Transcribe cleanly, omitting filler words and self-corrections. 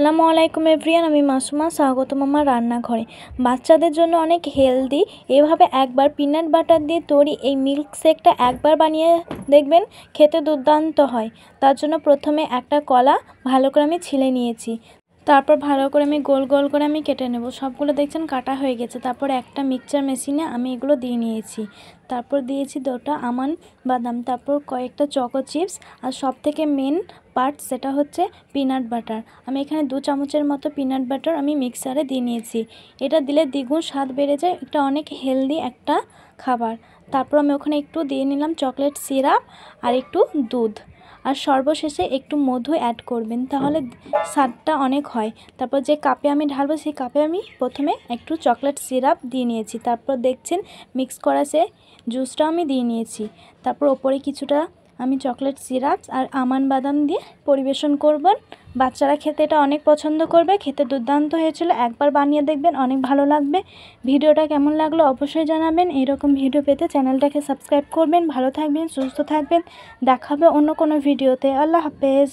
আসসালামু আলাইকুম এভরিয়ান, আমি মাসুমা। স্বাগতম আমার রান্নাঘরে। বাচ্চাদের জন্য অনেক হেলদি এভাবে একবার পিনাট বাটার দিয়ে তৈরি এই মিল্ক শেকটা একবার বানিয়ে দেখবেন, খেতে দুর্দান্ত হয়। তার জন্য প্রথমে একটা কলা ভালো করে আমি ছিলে নিয়েছি। তারপর ভালো করে আমি গোল গোল করে আমি কেটে নেব। সবগুলো দেখছেন কাটা হয়ে গেছে। তারপর একটা মিক্সচার মেশিনে আমি এগুলো দিয়ে নিয়েছি। তারপর দিয়েছি 2টা আমন্ড বাদাম, তারপর কয়েকটা চকো চিপস, আর সবথেকে মেন পার্ট সেটা হচ্ছে পিনাট বাটার। আমি এখানে 2 চামচের মতো পিনাট বাটার আমি মিক্সারে দিয়ে নিয়েছি। এটা দিলে দ্বিগুণ স্বাদ বেড়ে যায়। এটা অনেক হেলদি একটা খাবার। তারপর আমি ওখানে একটু দিয়ে নিলাম চকলেট সিরাপ আর একটু দুধ, আর সর্বশেষে একটু মধু অ্যাড করবেন, তাহলে স্বাদটা অনেক হয়। তারপর যে কাপে আমি ঢালবো সেই কাপে আমি প্রথমে একটু চকলেট সিরাপ দিয়ে নিয়েছি। তারপর দেখছেন মিক্স করা সে জুসটাও আমি দিয়ে নিয়েছি। তারপর ওপরে কিছুটা আমি চকলেট সিরাপ আর আমন্ড বাদাম দিয়ে পরিবেশন করবেন। বাচ্চারা খেতে এটা অনেক পছন্দ করবে। খেতে দুর্দান্ত হয়েছিল। একবার বানিয়ে দেখবেন, অনেক ভালো লাগবে। ভিডিওটা কেমন লাগলো অবশ্যই জানাবেন। এরকম ভিডিও পেতে চ্যানেলটাকে সাবস্ক্রাইব করবেন। ভালো থাকবেন, সুস্থ থাকবেন। দেখা হবে অন্য কোনো ভিডিওতে। আল্লাহ হাফেজ।